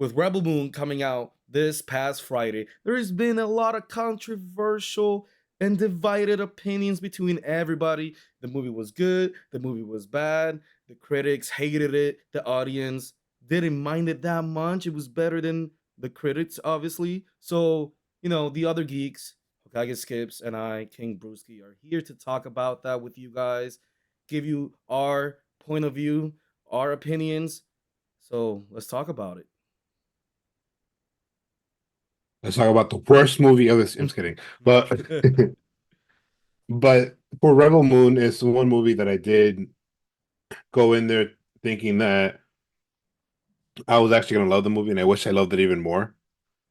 with Rebel Moon coming out this past Friday, there's been a lot of controversial and divided opinions between everybody. The movie was good, the movie was bad, the critics hated it, the audience didn't mind it that much. It was better than the critics, obviously. So, the other geeks, Hokage Skips, and I, King Brewski, are here to talk about that with you guys, give you our point of view, our opinions. So let's talk about it. Let's talk about the worst movie of this. I'm just kidding. But but for Rebel Moon, it's one movie that I did go in there thinking that I was actually gonna love the movie, and I wish I loved it even more.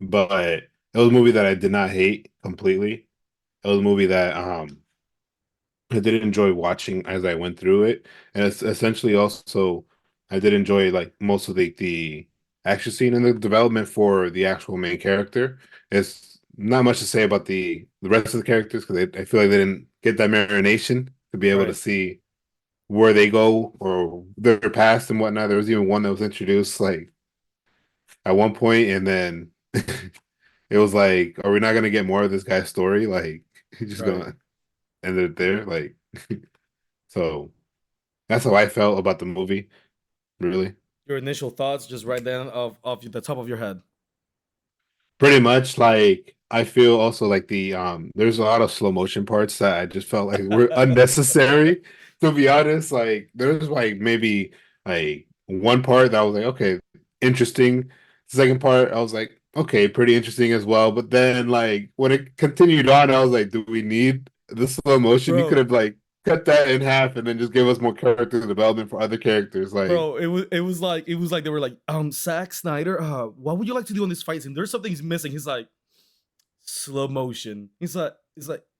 But it was a movie that I did not hate completely. It was a movie that I did enjoy watching as I went through it, and it's essentially also I did enjoy like most of the action scene and the development for the actual main character. It's not much to say about the rest of the characters because I feel like they didn't get that marination to be able to Right. see where they go or their past and whatnot. There was even one that was introduced like at one point, and then it was like, are we not gonna get more of this guy's story? Like, he's just Right. gonna end it there, like. So that's how I felt about the movie, really. Your initial thoughts, just right then, of the top of your head. Pretty much like I feel also like there's a lot of slow motion parts that I just felt like were unnecessary, to be honest. Like there's like maybe like one part that was like, okay, interesting. The second part, I was like, okay, pretty interesting as well. But then like when it continued on, I was like, do we need the slow motion? You could Bro, have like cut that in half and then just give us more character development for other characters. Like it was like they were like, Zack Snyder, what would you like to do in this fight scene? There's something he's missing. He's like, slow motion. He's like,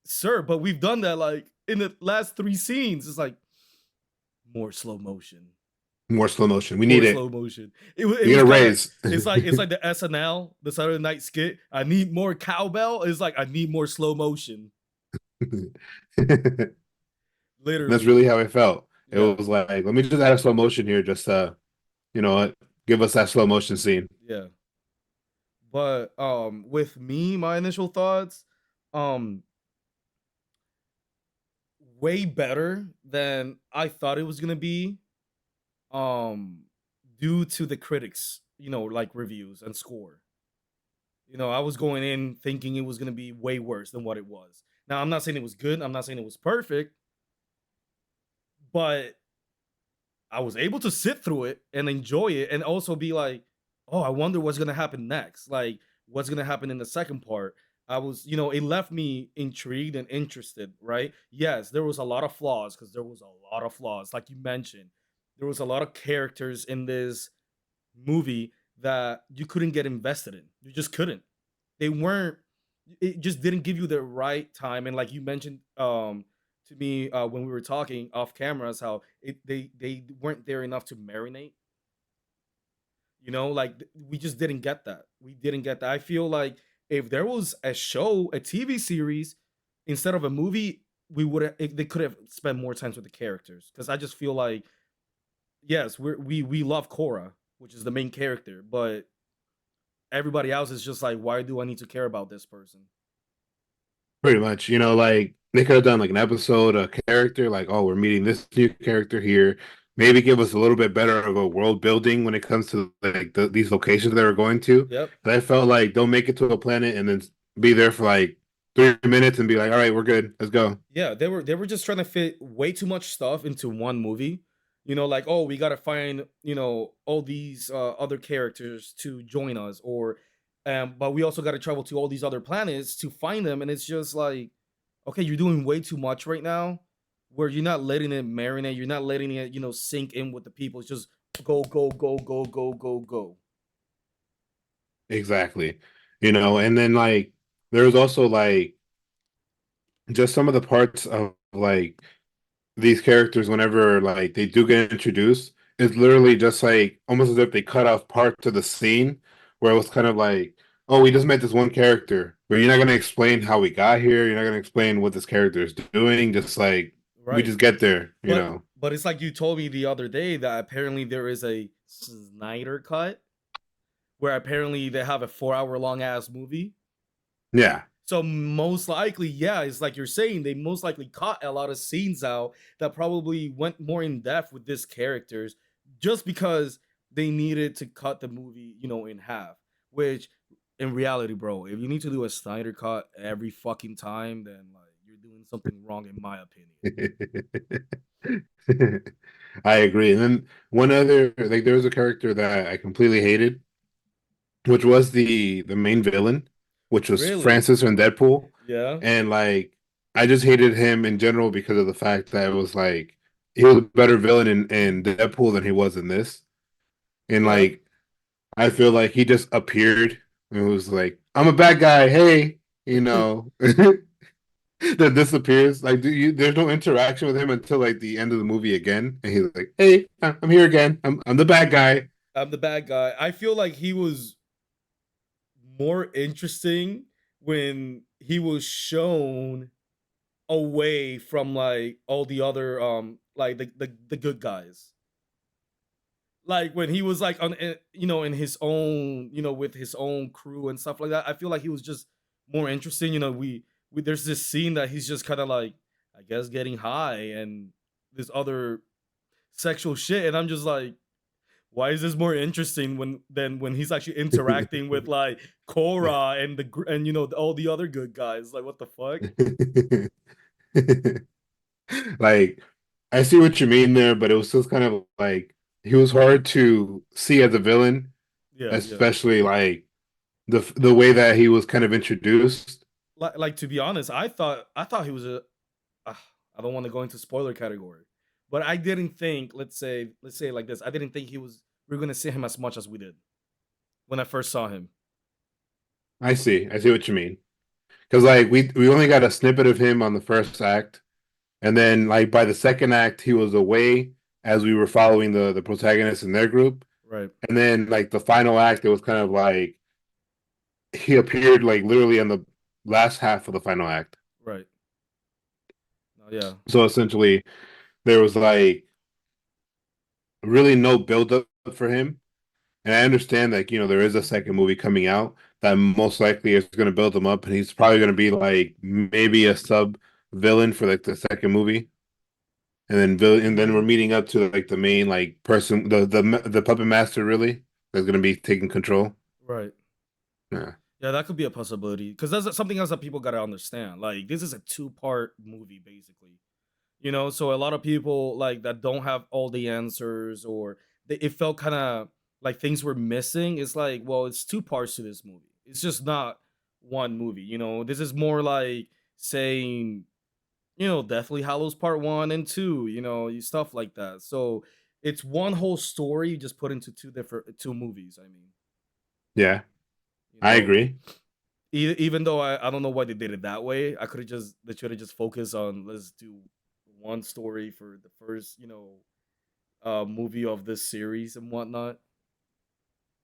sir, but we've done that like in the last three scenes. It's like more slow motion. more slow motion. We need More it. slow motion. It We was get a kind of raise. it's like the SNL, the Saturday Night skit. I need more cowbell. It's like I need more slow motion. That's Literally. really how it felt. It Yeah. was like, let me just add a slow motion here, just you know what, give us that slow motion scene. Yeah. But with me, my initial thoughts, um, way better than I thought it was gonna be. Um, due to the critics, like reviews and score. I was going in thinking it was gonna be way worse than what it was. Now I'm not saying it was good, I'm not saying it was perfect, but I was able to sit through it and enjoy it and also be like, oh, I wonder what's gonna happen next. Like, what's gonna happen in the second part? It left me intrigued and interested, right? Yes, there was a lot of flaws because there was a lot of flaws. Like you mentioned, there was a lot of characters in this movie that you couldn't get invested in. You just couldn't. They weren't, it just didn't give you the right time. And like you mentioned, to me, when we were talking off cameras, how they weren't there enough to marinate. Like we just didn't get that. We didn't get that. I feel like if there was a show, a TV series instead of a movie, they could have spent more time with the characters. Because I just feel like, yes, we love Korra, which is the main character, but everybody else is just like, why do I need to care about this person? Pretty much, like they could have done like an episode, a character, like, oh, we're meeting this new character here. Maybe give us a little bit better of a world building when it comes to like these locations that we're going to. Yep. But I felt like don't make it to a planet and then be there for like 3 minutes and be like, all right, we're good, let's go. Yeah, they were just trying to fit way too much stuff into one movie. Like, oh, we gotta find all these other characters to join us, or but we also got to travel to all these other planets to find them, and it's just like, okay, you're doing way too much right now, where you're not letting it marinate, you're not letting it sink in with the people. It's just go go go go go go go. Exactly. And then like there was also like just some of the parts of like these characters whenever like they do get introduced, it's literally just like almost as if they cut off parts of the scene where it was kind of like, oh, we just met this one character, but you're not gonna explain how we got here. You're not gonna explain what this character is doing. Just like we Right. just get there, But it's like you told me the other day that apparently there is a Snyder cut where apparently they have a 4 hour long ass movie. Yeah. So most likely, yeah, it's like you're saying, they most likely cut a lot of scenes out that probably went more in depth with these characters just because they needed to cut the movie, in half. Which in reality, bro, if you need to do a Snyder cut every fucking time, then like you're doing something wrong in my opinion. I agree. And then one other, like, there was a character that I completely hated, which was the main villain, which was Really? Francis from Deadpool. Yeah. And like I just hated him in general because of the fact that it was like he was a better villain in Deadpool than he was in this. And Yeah. like I feel like he just appeared and was like, I'm a bad guy, hey, you know. That disappears. Like, there's no interaction with him until like the end of the movie again, and he's like, "Hey, I'm here again. I'm the bad guy." I'm the bad guy. I feel like he was more interesting when he was shown away from like all the other like the good guys, like when he was like on in his own, with his own crew and stuff like that. I feel like he was just more interesting. We there's this scene that he's just kind of like, I guess, getting high and this other sexual shit, and I'm just like, why is this more interesting when he's actually interacting with like Cora and and all the other good guys? Like, what the fuck? Like, I see what you mean there, but it was still kind of like he was hard to see as a villain, Yeah, yeah. especially like the way that he was kind of introduced. Like to be honest, I thought he was a. I don't want to go into spoiler category, but I didn't think. Let's say it like this. I didn't think he was. We are gonna see him as much as we did when I first saw him. I see what you mean. Because like we only got a snippet of him on the first act, and then like by the second act, he was away as we were following the protagonists in their group. Right, And then like the final act, it was kind of like he appeared like literally in the last half of the final act. right. No, yeah, So essentially there was like really no build up for him. And I understand that, there is a second movie coming out that most likely is going to build him up, and he's probably going to be like maybe a sub villain for like the second movie. And then we're meeting up to like the main like person, the puppet master really that's going to be taking control. right. Yeah. Yeah, that could be a possibility because that's something else that people gotta understand. Like, this is a two-part movie, basically. So a lot of people like that don't have all the answers, or it felt kind of like things were missing. It's like, well, it's two parts to this movie. It's just not one movie. This is more like saying, Deathly Hallows Part 1 and 2, stuff like that. So it's one whole story just put into two movies. I mean, Yeah, you I know, agree. even though I don't know why they did it that way. They should have just focused on, let's do one story for the first, movie of this series and whatnot.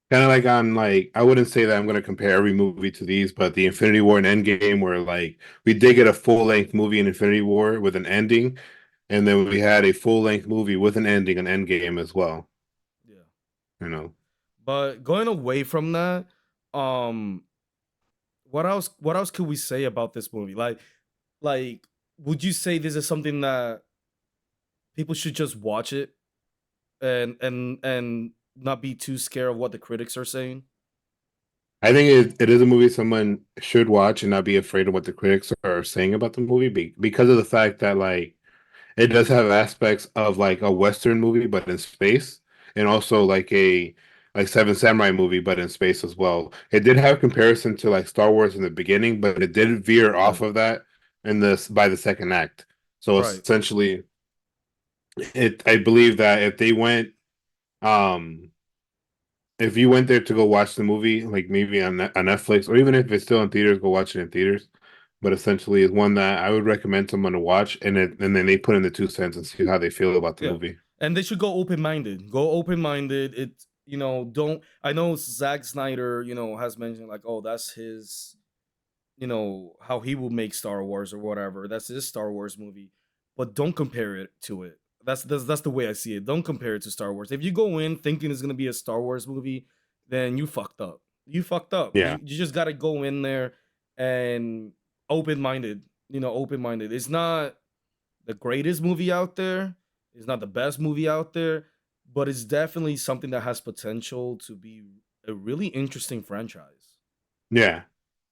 Kind of like on like I wouldn't say that I'm going to compare every movie to these, but the Infinity War and Endgame, where like we did get a full length movie in Infinity War with an ending, and then we had a full length movie with an ending, an Endgame as well. Yeah. You know, But going away from that, um, what else could we say about this movie? Like, would you say this is something that people should just watch it and not be too scared of what the critics are saying? I think it is a movie someone should watch and not be afraid of what the critics are saying about the movie because of the fact that like it does have aspects of like a Western movie but in space, and also like a like Seven Samurai movie but in space as well. It did have comparison to like Star Wars in the beginning, but it did veer Yeah. off of that in this by the second act. So Right. essentially, it I believe that um if you went there to go watch the movie, like maybe on Netflix, or even if it's still in theaters, go watch it in theaters. But essentially, it's one that I would recommend someone to watch, and then they put in the 2 cents and see how they feel about the Yeah. movie. And they should go open minded. Go open minded. Don't. I know Zack Snyder, has mentioned like, oh, that's his, how he will make Star Wars or whatever. That's his Star Wars movie. But don't compare it to it. That's the way I see it. Don't compare it to Star Wars. If you go in thinking it's gonna be a Star Wars movie, then you fucked up. You fucked up. Yeah. You just got to go in there and open minded. Open minded. It's not the greatest movie out there. It's not the best movie out there, but it's definitely something that has potential to be a really interesting franchise. Yeah,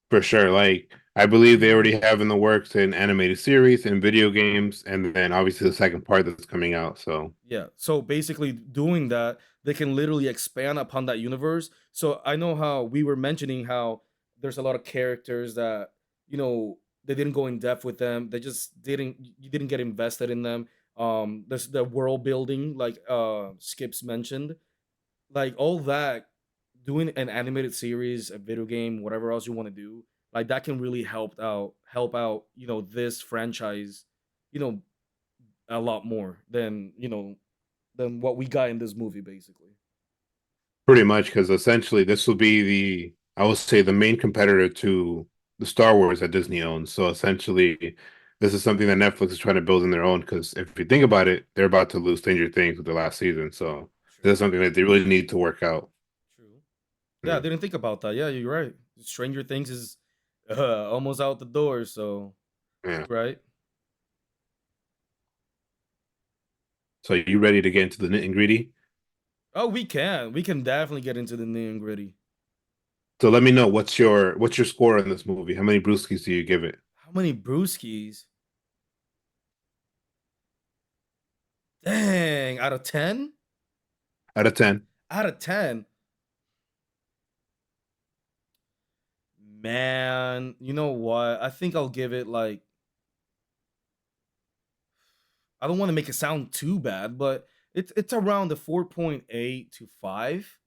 for sure. Like I believe they already have in the works an animated series and video games, and then obviously the second part that's coming out. So Yeah. So basically, doing that, they can literally expand upon that universe. So I know how we were mentioning how there's a lot of characters that they didn't go in depth with them. They just didn't. You didn't get invested in them. There's the world building, like Skips mentioned, like all that. Doing an animated series, a video game, whatever else you want to do, like that can really help out. This franchise. You know, a lot more than what we got in this movie, basically. pretty much because essentially this will be I will say the main competitor to the Star Wars that Disney owns. So essentially, this is something that Netflix is trying to build in their own. Because if you think about it, they're about to lose Stranger Things with the last season. So this True. is something that they really need to work out. True. Yeah, I Yeah. didn't think about that. Yeah, you're right. Stranger Things is almost out the door, so Yeah. you're right. So you ready to get into the nitty gritty? Oh, we can definitely get into the nitty and gritty. So let me know what's your score on this movie? How many brewskis do you give it How many brewskis? Dang, out of 10? out of 10? Out of 10. Man, you know what? I think I'll give it like, I don't want to make it sound too bad, but it's around the 4.8 to 5.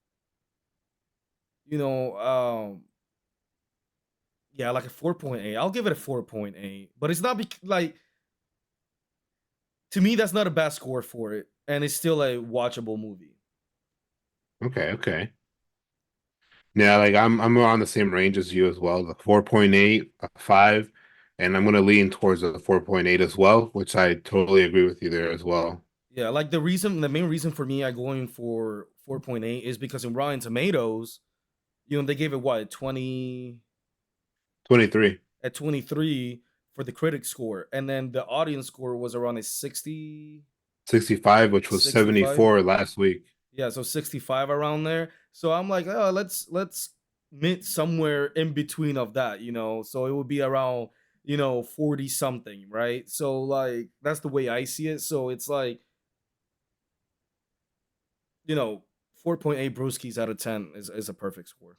You know, yeah, like a 4.8. I'll give it a 4.8, but it's not like, to me that's not a bad score for it, and it's still a watchable movie. Okay, okay. Yeah, like I'm around the same range as you as well, the 4.8, a 5, and I'm gonna lean towards the 4.8 as well, which I totally agree with you there as well. Yeah, like the main reason for me I going for 4.8 is because in Rotten Tomatoes, they gave it what, 20, 23. at 23 for the critic score, and then the audience score was around a 65, which was 65. 74 last week. Yeah, so 65 around there. So I'm like, oh, let's meet somewhere in between of that. So it would be around, 40 something, right? So like that's the way I see it. So it's like, you know, 4.8 brewskis out of 10 is a perfect score.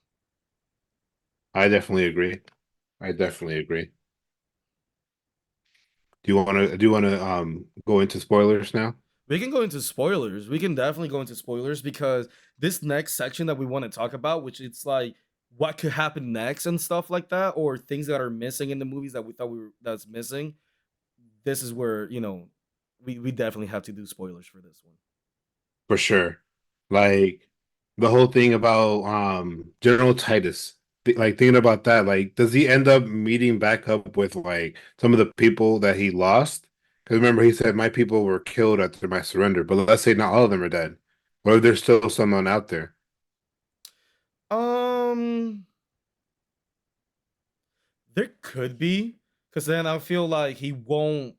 I definitely agree. I definitely agree. Do you want to go into spoilers now? We can go into spoilers. We can definitely go into spoilers because this next section that we want to talk about, which it's like what could happen next and stuff like that, or things that are missing in the movies that we thought that's missing. This is where we definitely have to do spoilers for this one. For sure. Like the whole thing about General Titus. Like thinking about that, like does he end up meeting back up with like some of the people that he lost? Because remember he said my people were killed after my surrender, but let's say not all of them are dead. What if there's still someone out there? um there could be, because then I feel like he won't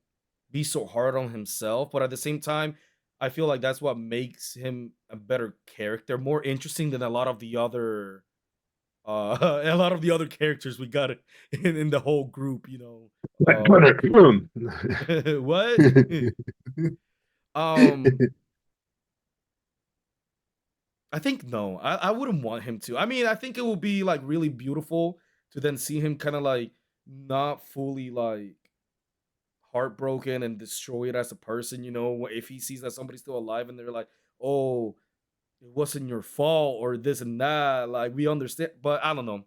be so hard on himself, but at the same time I feel like that's what makes him a better character, more interesting than a lot of the other a lot of the other characters we got in the whole group. What? um I think no. I wouldn't want him to. I mean, I think it would be like really beautiful to then see him kind of like not fully like heartbroken and destroyed as a person. If he sees that somebody's still alive and they're like, "Oh, it wasn't your fault," or this and that. Like we understand, but I don't know.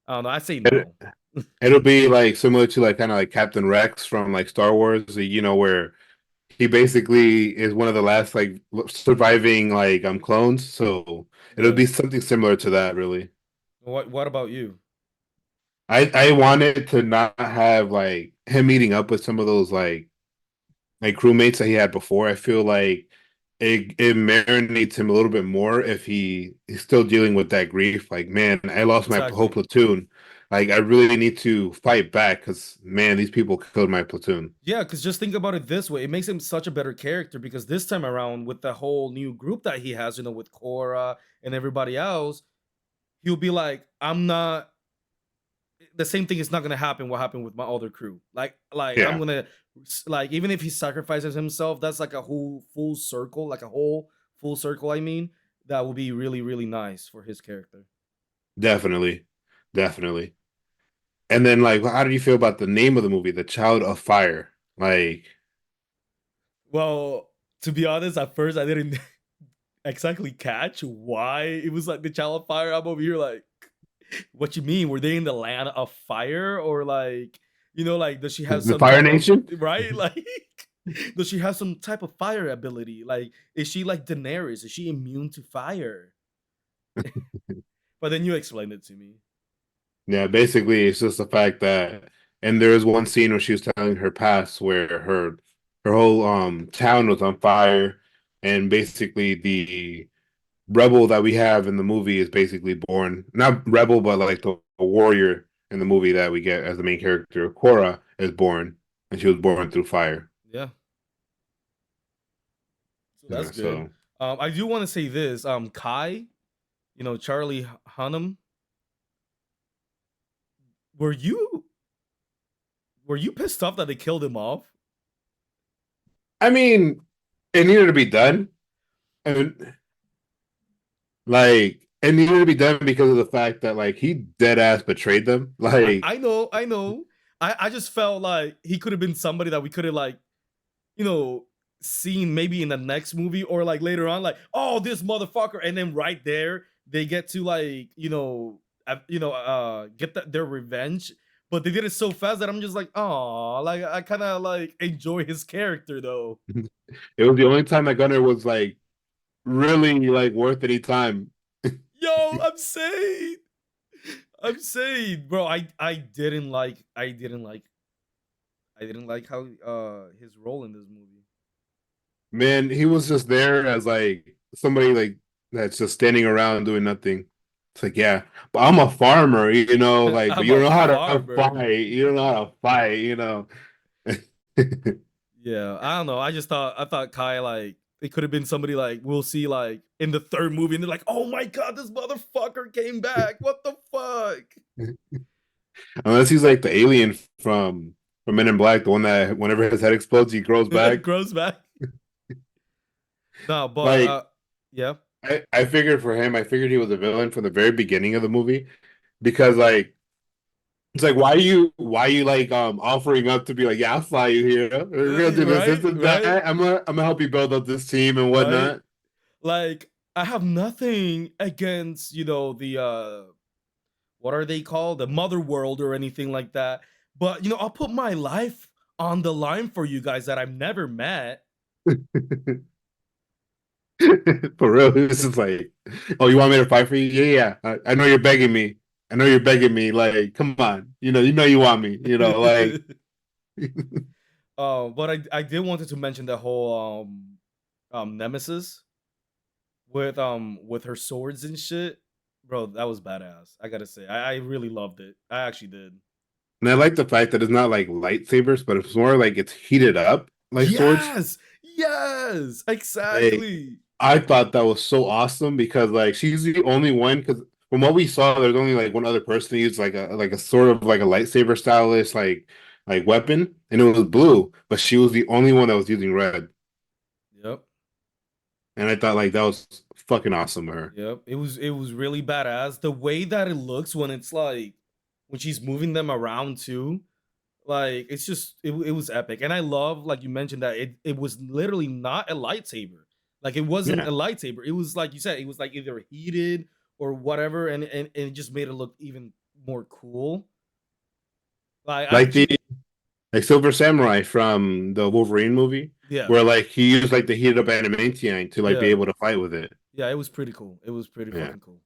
I don't know. I say It, no. it'll be like similar to like kind of like Captain Rex from like Star Wars, where he basically is one of the last like surviving like clones. So it'll Yeah. be something similar to that, really. What about you? I wanted to not have like him meeting up with some of those like crewmates that he had before. I feel like it marinates him a little bit more if he's still dealing with that grief. Like, man, I lost my whole Exactly. platoon. Like, I really need to fight back because man, these people killed my platoon. Yeah, because just think about it this way. It makes him such a better character because this time around, with the whole new group that he has, with Korra and everybody else, he'll be like, I'm not the same thing is not gonna happen what happened with my other crew. Like I'm Yeah, gonna like even if he sacrifices himself, that's like a whole full circle, like a whole full circle, I mean, that will be really, really nice for his character. definitely, definitely. And then, like, how do you feel about the name of the movie, The Child of Fire? Like, Well, to be honest, at first I didn't exactly catch why it was like the child of fire. I'm over here like, what you mean? Were they in the land of fire, or like, like, does she have the some Fire type of Nation? right? Like, does she have some type of fire ability? Like, is she like Daenerys? Is she immune to fire? But then you explained it to me. Yeah, basically, it's just the fact that, and there was one scene where she was telling her past where her whole town was on fire, and basically the rebel that we have in the movie is basically born, not rebel, but like the warrior in the movie that we get as the main character, Korra, is born, and she was born through fire. Yeah, so that's Yeah, good. so I do want to say this. Kai, Charlie Hunnam, were you were you pissed off that they killed him off? I mean, it needed to be done. I mean, like it needed to be done because of the fact that like he dead ass betrayed them. Like I know, I know. I just felt like he could have been somebody that we could have like, you know, seen maybe in the next movie or like later on, like, oh, this motherfucker, and then right there they get to like, get their revenge. But they did it so fast that I'm just like, oh, like I kind of like enjoy his character though. it was the only time that Gunner was like really like worth any time. Yo, I'm saying, bro, I didn't like how his role in this movie. Man, he was just there as like somebody like that's just standing around doing nothing. It's like, yeah, but I'm a farmer, like, but I'm you a don't know how to farmer. fight. You don't know how to fight. Yeah, I don't know. I thought Kai, like, it could have been somebody like we'll see like in the third movie, and they're like, oh my god, this motherfucker came back. What the fuck? Unless he's like the alien from Men in Black, the one that whenever his head explodes, he grows back. Grows back. No, but Like yeah. I figured for him, I figured he was a villain from the very beginning of the movie because like it's like why you like offering up to be like, yeah, I'll fly you here. We're gonna do this Right, and right, that. I'm gonna help you build up this team and right. whatnot. Like, I have nothing against, the what are they called? The mother world or anything like that. But I'll put my life on the line for you guys that I've never met. For real. This is like, oh, you want me to fight for you? Yeah, yeah. I know you're begging me. I know you're begging me. Like, come on. You know you want me, like But I did wanted to mention the whole Nemesis with her swords and shit. Bro, that was badass. I gotta say. I really loved it. I actually did. and I like the fact that it's not like lightsabers, but it's more like it's heated up like swords. Yes! Yes! Like Exactly. I thought that was so awesome because like she's the only one because from what we saw, there's only like one other person who used like a sort of like a lightsaber stylish like weapon, and it was blue, but she was the only one that was using red. Yep. And I thought like that was fucking awesome of her. Yep. It was really badass. The way that it looks when it's like when she's moving them around too. Like it's just it was epic. And I love, like you mentioned, that it was literally not a lightsaber. Like it wasn't Yeah. a lightsaber. It was like you said, it was like either heated or whatever, and it just made it look even more cool. Like I Like the actually like Silver Samurai from the Wolverine movie, yeah. where like he used like the heated up adamantium to like be Yeah. able to fight with it. Yeah, it was pretty cool. It was pretty Yeah. fucking cool.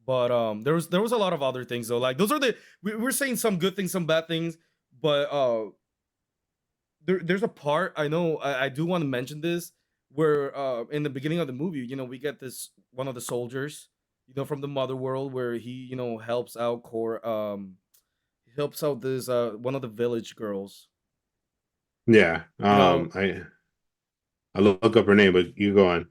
But there was a lot of other things though. Like those are we're saying some good things, some bad things, but there's a part I know I do want to mention this where in the beginning of the movie, we get this one of the soldiers, from the mother world where he, helps out core he helps out this one of the village girls. Yeah. You know, I look up her name, but you go on.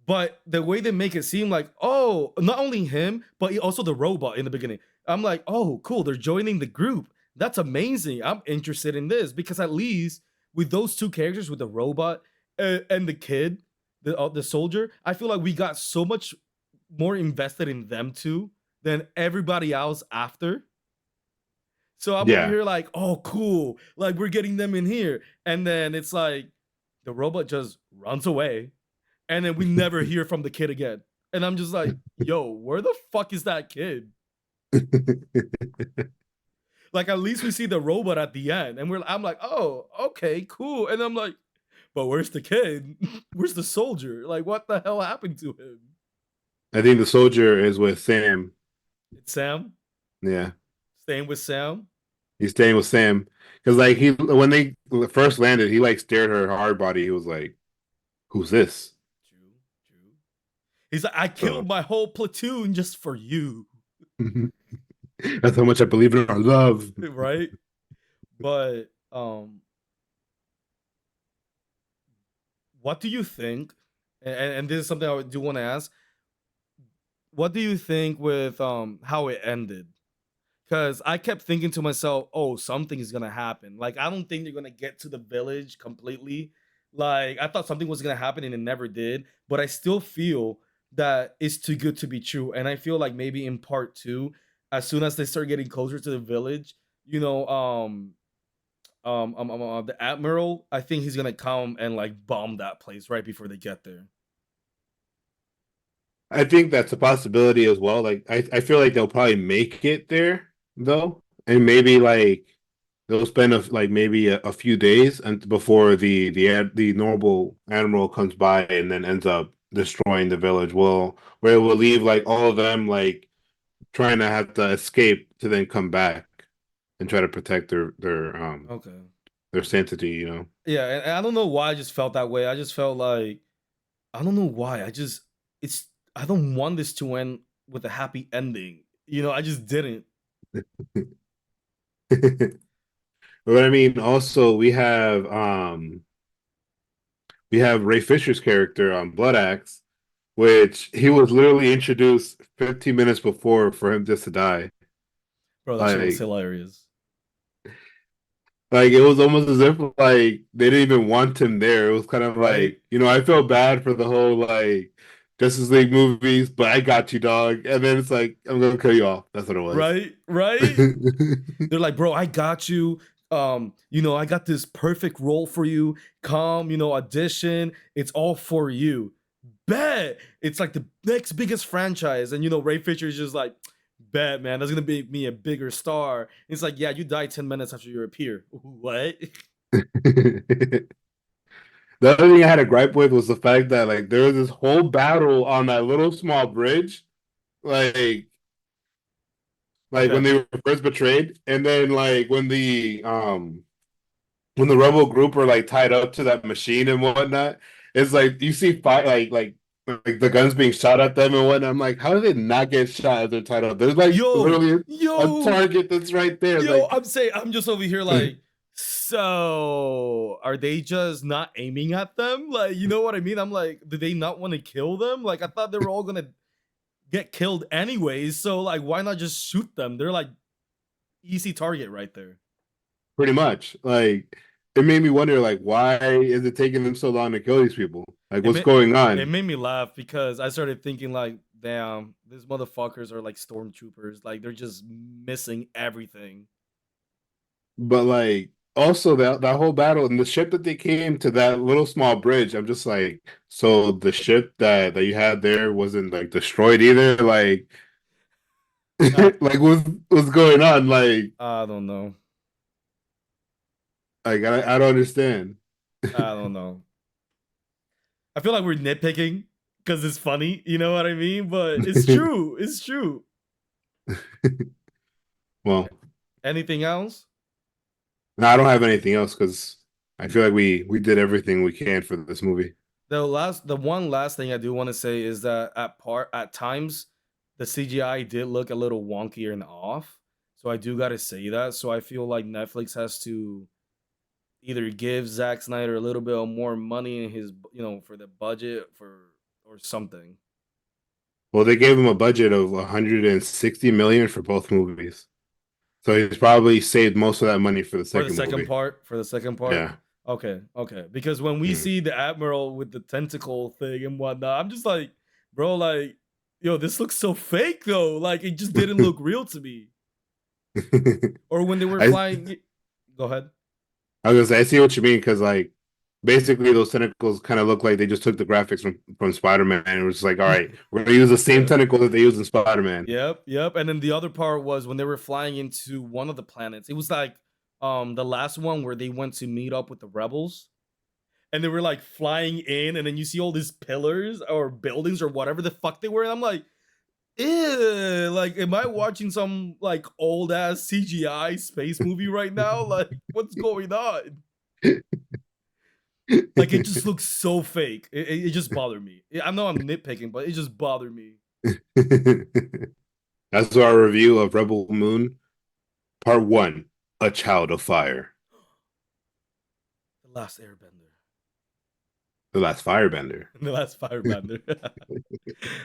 But the way they make it seem like, oh, not only him, but also the robot in the beginning. I'm like, oh, cool, they're joining the group. That's amazing. I'm interested in this because at least with those two characters, with the robot and the kid, the soldier, I feel like we got so much more invested in them too than everybody else after. So I'm over Yeah. here like, oh, cool, like we're getting them in here, and then it's like the robot just runs away and then we never hear from the kid again. And I'm just like, yo, where the fuck is that kid? Like, at least we see the robot at the end, and I'm like, oh, okay, cool. And I'm like, but where's the kid? Where's the soldier? Like, what the hell happened to him? I think the soldier is with Sam. It's Sam Yeah. staying with Sam. He's staying with Sam. Because like he when they first landed, he like stared at her hard body. He was like, "Who's this?" True, true. He's like, I So killed my whole platoon just for you, that's how much I believe in our love. right? But what do you think? And this is something I do want to ask. What do you think with how it ended? Because I kept thinking to myself, oh, something is gonna happen. Like, I don't think they're gonna get to the village completely. Like, I thought something was gonna happen and it never did. But I still feel that it's too good to be true. And I feel like maybe in part two, as soon as they start getting closer to the village, the admiral, I think he's gonna come and like bomb that place right before they get there. I think that's a possibility as well. Like I feel like they'll probably make it there though, and maybe like they'll spend like maybe a few days and before the normal admiral comes by and then ends up destroying the village. Well, where it will leave like all of them like trying to have to escape to then come back and try to protect Okay. their sanctity. You know. Yeah, and I don't know why I just felt that way. I just felt like I don't know why. It's I don't want this to end with a happy ending. I just didn't. But I mean, also we have Ray Fisher's character on Blood Axe, which he was literally introduced 15 minutes before for him just to die. Bro, that shit was Like, hilarious. like it was almost as if like they didn't even want him there. It was kind of Right? like, I felt bad for the whole like Justice League movies, but I got you, dog. And then it's like, I'm gonna kill you off. That's what it was. Right? Right? They're like, bro, I got you. I got this perfect role for you. Come, audition. It's all for you. Bet. It's like the next biggest franchise. And Ray Fisher's just like, bet, man, that's gonna make me a bigger star. And it's like, yeah, you died 10 minutes after you appear. What? The other thing I had a gripe with was the fact that like there was this whole battle on that little small bridge, like like when Okay. they were first betrayed, and then like when the rebel group were like tied up to that machine and whatnot, it's like you see fight like the guns being shot at them and whatnot. I'm like, how did they not get shot as they're tied up? There's like Yo, literally a yo, target that's right there. yo, Like I'm just over here like, so are they just not aiming at them? Like, you know what I mean? I'm like, do they not want to kill them? Like, I thought they were all gonna get killed anyways. So like, why not just shoot them? They're like easy target right there. pretty much. Like it made me wonder like why is it taking them so long to kill these people? Like It what's made going it on? made me laugh because I started thinking like, damn, these motherfuckers are like stormtroopers. Like they're just missing everything. But like also that whole battle and the ship that they came to that little small bridge, I'm just like, so the ship that you had there wasn't like destroyed either. Like Uh, like what's going on? I don't know. Like I don't understand. I don't know. I feel like we're nitpicking because it's funny. You know what I mean? But it's true. It's true. Well, Anything else? no, I don't have anything else because I feel like we did everything we can for this movie. The one last thing I do want to say is that at times the CGI did look a little wonkier and off. So I do got to say that. So I feel like Netflix has to either give Zack Snyder a little bit more money in his, for the budget for or something Well, they gave him a budget of 160 million for both movies. So he's probably saved most of that money for the for the second second movie. part. For the second part. Yeah. Okay, okay. Because when we Mm. see the admiral with the tentacle thing and whatnot, I'm just like, bro, like, yo, this looks so fake though. Like, it just didn't look real to me. Or when they were I flying. Go ahead. I was gonna say I see what you mean because like basically those tentacles kind of look like they just took the graphics from Spider-Man and it was like, all right, we're gonna use the same Yeah. tentacle that they use in Spider-Man. Yep, yep. And then the other part was when they were flying into one of the planets. It was like the last one where they went to meet up with the rebels. And they were like flying in, and then you see all these pillars or buildings or whatever the fuck they were. And I'm like, ew, like, am I watching some like old ass CGI space movie right now? Like, what's going on? Like, it just looks so fake. It just bothered me. I know I'm nitpicking, but it just bothered me. That's our review of Rebel Moon Part One: A Child of Fire. The last Airbender. The Last Firebender. The last Firebender.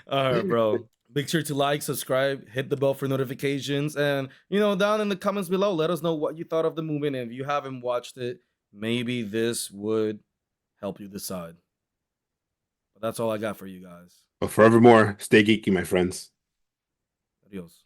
All right, bro. Make sure to like, subscribe, hit the bell for notifications, and down in the comments below, let us know what you thought of the movie. And if you haven't watched it, maybe this would help you decide. But that's all I got for you guys. But forevermore, stay geeky, my friends. Adios.